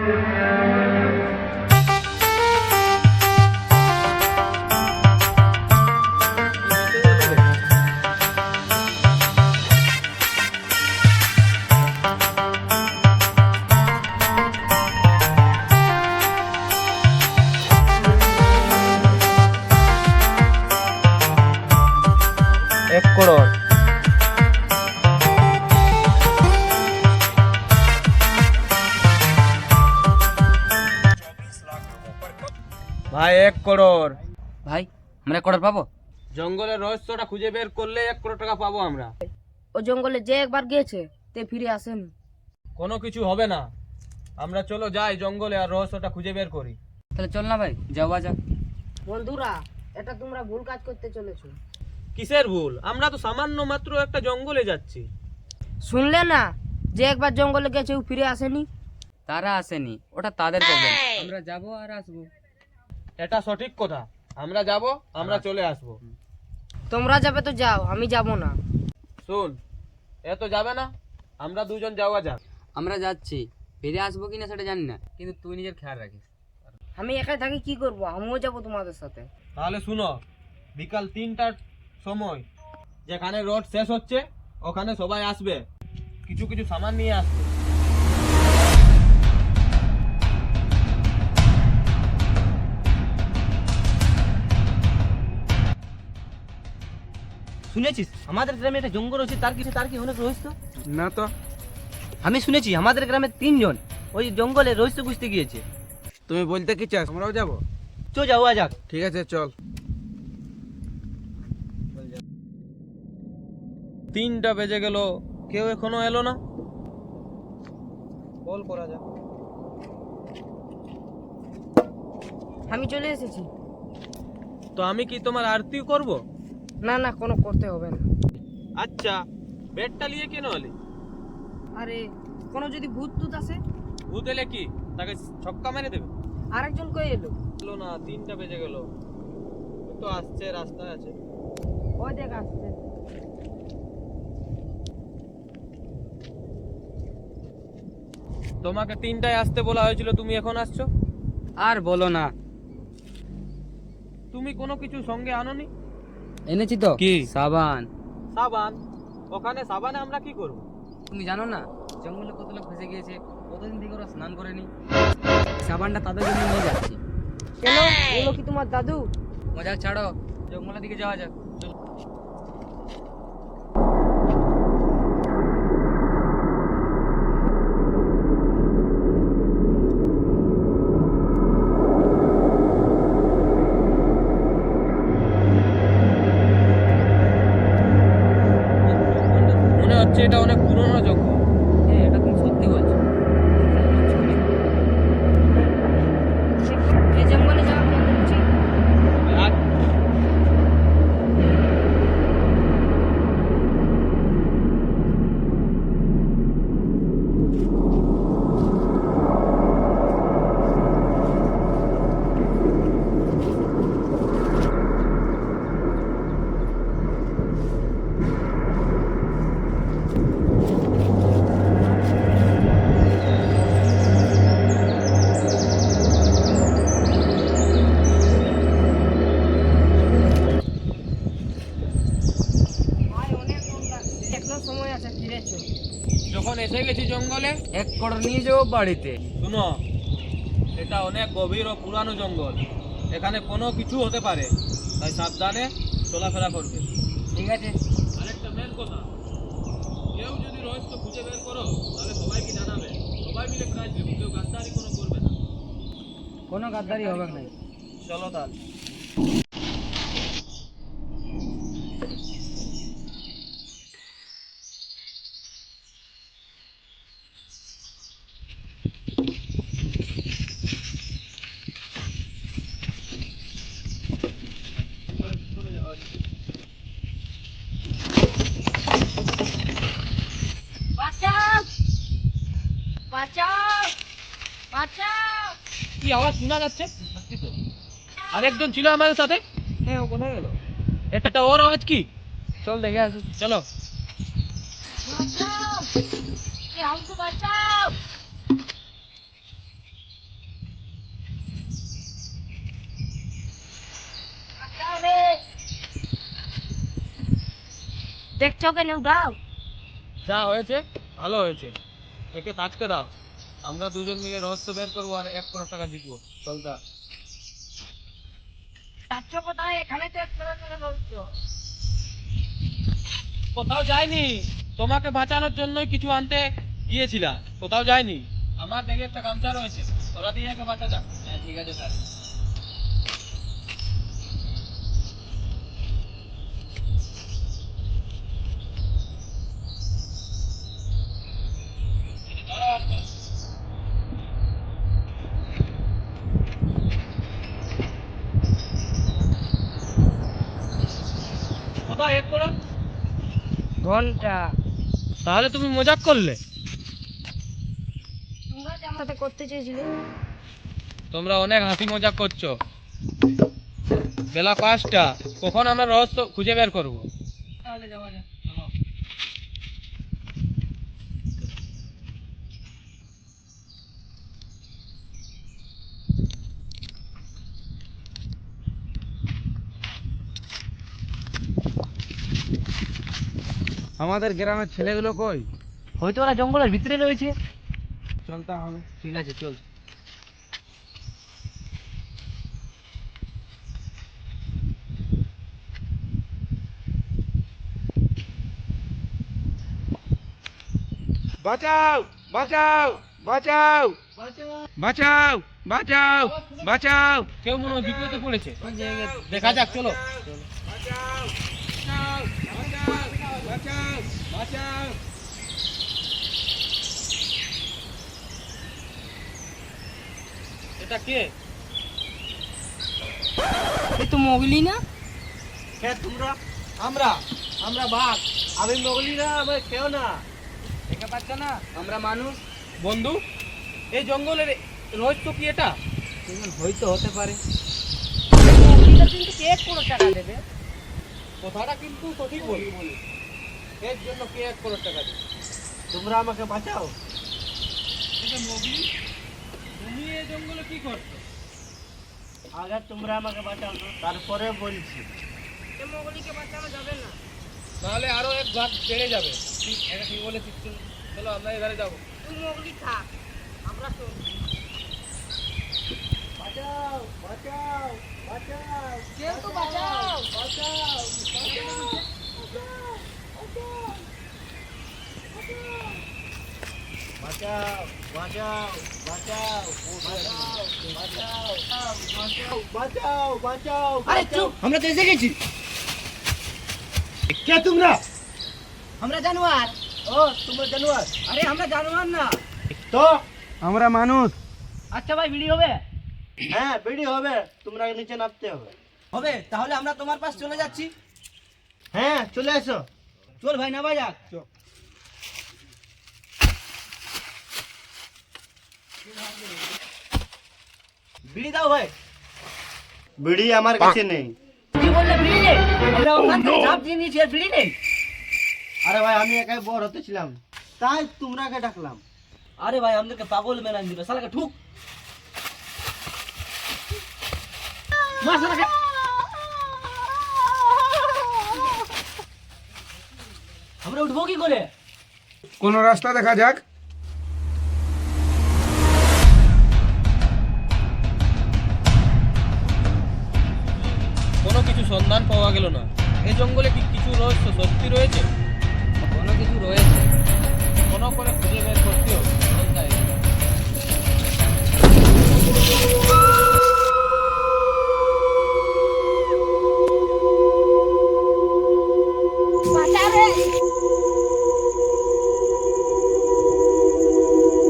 এক করোড়। ভাই 1 করোড়। ভাই আমরা 1 করোড় পাবো? জঙ্গলের রহস্যটা খুঁজে বের করলে 1 করোড় টাকা পাবো আমরা। ও জঙ্গলে যে একবার গিয়েছে তে ফিরে আসেনি। কোনো কিছু হবে না, আমরা চলো যাই জঙ্গলে আর রহস্যটা খুঁজে বের করি। তাহলে চল না ভাই, যাওয়া যাক। বন্ধুরা, এটা তোমরা ভুল কাজ করতে চলেছো। কিসের ভুল? আমরা তো সামান্য মাত্র একটা জঙ্গলে যাচ্ছি। শুনলে না, যে একবার জঙ্গলে গেছে ও ফিরে আসেনি। তারা আসেনি, ওটা তাদের প্রবলেম। আমরা যাবো আর আসবো। এটা সঠিক কথা, আমরা যাব, আমরা চলে আসব। তোমরা যাবে তো যাও, আমি যাব না। শুন, এ তো যাবে না, আমরা দুজন যাওয়া যাক। আমরা যাচ্ছি, ফিরে আসবো কিনা সেটা জানি না, কিন্তু তুই নিজের খেয়াল রাখিস। আমি একাই থাকি কি করব, আমিও যাব তোমাদের সাথে। তাহলে শুনো, বিকাল 3টার সময় যেখানে রোড শেষ হচ্ছে ওখানে সবাই আসবে, কিছু কিছু সামান নিয়ে আসবে। শুনেছিস আমাদের গ্রামে একটা জঙ্গল আছে, তার কি অনেক রহস্য? না তো। আমি শুনেছি আমাদের গ্রামে 3 জন ওই জঙ্গলে রহস্য খুঁজতে গিয়েছে। তুমি বলতে কি চাস আমরাও যাব? চো যাওয়া যাক। ঠিক আছে চল। 3টা বেজে গেল, কেউ এখনো এলো না। কল করা যাক। আমি চলে এসেছি। তো আমি কি তোমার আরতি করব? না না, কোনো করতে হবে না। আচ্ছা, বেডটা নিয়ে কেন এলি? আরে, কোনো যদি ভূত টুত আসে? ভূত এলে কি তাকে ছক্কা মেরে দেবে? আরেকজন কই এলো? এলো না, 3টা বেজে গেল। ও তো আসছে, রাস্তায় আছে। ওই দেখ আসছে। তোমাকে 3টায় আসতে বলা হয়েছিল, তুমি এখন আসছো? আর বলো না। তুমি কোনো কিছু সঙ্গে আনোনি? এনেছি তো। কি? সাবান। সাবান? ওখানে সাবানে আমরা কি করব? তুমি জানো না জঙ্গলে কত লোক ফেসে গিয়েছে, কতদিন থেকে ওরা স্নান করেনি। সাবানটা তাদের জন্য নিয়ে যাচ্ছি। কেন, এগুলো কি তোমার দাদু? মজাক ছাড়ো, জঙ্গলের দিকে যাওয়া যাক। মনে হচ্ছে এটা অনেক পুরনো জঙ্গল। হ্যাঁ, এটা তুমি সত্যি বলছো। এই জঙ্গলে যাওয়া বন্ধ করছি। আর ভাই, অনেক মন লাগছে, এখনো সময় আছে, ফিরেছো। যখন এসে গেছি জঙ্গলে, 1 করোড় নিয়ে যাও বাড়িতে। শুনো, এটা অনেক গভীর ও পুরানো জঙ্গল, এখানে কোনো কিছু হতে পারে, তাই সাবধানে চলাফেরা করবে। ঠিক আছে। আরেকটা মেন কথা, কেউ যদি রহস্য খুঁজে বের করো তাহলে সবাইকে জানাবে, সবাই মিলে প্রাইজ দেবো, কেউ গাদ্দারি কোনো করবে না। কোনো গাদ্দারি হবে না। চলো তাহলে। বাঁচাও! বাঁচাও! বাঁচাও! কি আওয়াজ শোনা যাচ্ছে? আরেকজন ছিল আমাদের সাথে। হ্যাঁ, ও কোথায় গেল? এটা ওর আওয়াজ কি? চল দেখে আসি। চলো। বাঁচাও! এ, हमको বাঁচাও! দেখছো কেন দাও? যা হয়েছে ভালো হয়েছে, একে থাকতে দাও। আমরা দুজন মিলে রহস্য বের করবো আর 1 কোটি টাকা জিতবো। চলতা যাচ্ছ কোথায়? এখানে তো একটা করে বলছো। কোথাও যায়নি, তোমাকে বাঁচানোর জন্যই কিছু আনতে গিয়েছিলাম, কোথাও যায়নি। আমার দেখে একটা গামছা রয়েছে, ওরা দিয়ে একে বাঁচা যাক। হ্যাঁ ঠিক আছে স্যার। কোথায় এক করো? ঘন্টা। তাহলে তুমি মজাক করলে। তোমরা যে আমার সাথে করতে চেয়েছিলে। তোমরা অনেক হাসি মজাক করছো। বেলা 5টা, কখন আমরা রহস্য খুঁজে বের করবো? তাহলে যাওয়া যাক। আমাদের গ্রামের ছেলেগুলো কই? হয়তো ওরা জঙ্গলের ভিতরে রয়েছে। চল তাহলে। ঠিক আছে চল। বাঁচাও বাঁচাও বাঁচাও বাঁচাও বাঁচাও বাঁচাও। কেউ মনে হয় বিপদে পড়েছে, দেখা যাক চলো। এটা কে? এই তো মোগলি না? কে তোমরা? আমরা আমরা বাঘ। আমি মোগলি না, আমি কেউ না। দেখতে পাচ্ছ না আমরা মানুষ? বন্ধু, এই জঙ্গলের রহস্য কি এটা? হয়তো হতে পারে। মোগলিটা কিন্তু 1 কোটি টাকা দেবে। কথাটা কিন্তু সঠিক বলি। এর জন্য কে 1 কোটি টাকা দেবে? তোমরা আমাকে বাঁচাও। মোগলি, তুমি এই জঙ্গলে কি করছো? আগে তোমরা আমাকে বাঁচাও, তারপরে বলছি। এই মোগলিকে বাঁচানো যাবে না। নাহলে আরো 1 ভাগ বেড়ে যাবে। এটা ঠিক বলেছিস। চলো আমরা এবারে যাবো। তুই মোগলি থাক, আমরা চলছি। বাঁচাও বাঁচাও বাঁচাও কেউ তো বাঁচাও। বাঁচাও। বাঁচাও বাঁচাও বাঁচাও বাঁচাও বাঁচাও বাঁচাও। আরে চুপ, আমরা তো এসে গেছি। কে তোমরা? আমরা জানোয়ার। ও তোমরা জানোয়ার? আরে আমরা জানোয়ার না। তো আমরা মানুষ। আচ্ছা ভাই, ভিডিও হবে? হ্যাঁ বেড়ি হবে, তোমরা নিচে নামতে হবে। হবে, তাহলে আমরা তোমার পাশ চলে যাচ্ছি। হ্যাঁ চলে এসো। চল ভাই, নামা যাক। বিড়ি দাও ভাই। বিড়ি আমার কাছে নেই। কি বললে বিড়ি নেই? আমরা ওখান থেকে ঝাঁপ দিয়ে নিয়েছি, আর বিড়ি নেই। আরে ভাই আমি একাই বড় হতেছিলাম, তাই তোমরাকে ডাকলাম। আরে ভাই, আমাদেরকে পাগল মেনান দিল, শালাকে ঠুক। মার শালাকে। আমরা উঠবো কি করে? কোন রাস্তা দেখা যাক। কোনো কিছু সন্ধান পাওয়া গেল না। এই জঙ্গলে কি কিছু রহস্য সত্যি রয়েছে? কোনো কিছু রয়েছে। কোনো করে খুঁজে বের করতে হবে।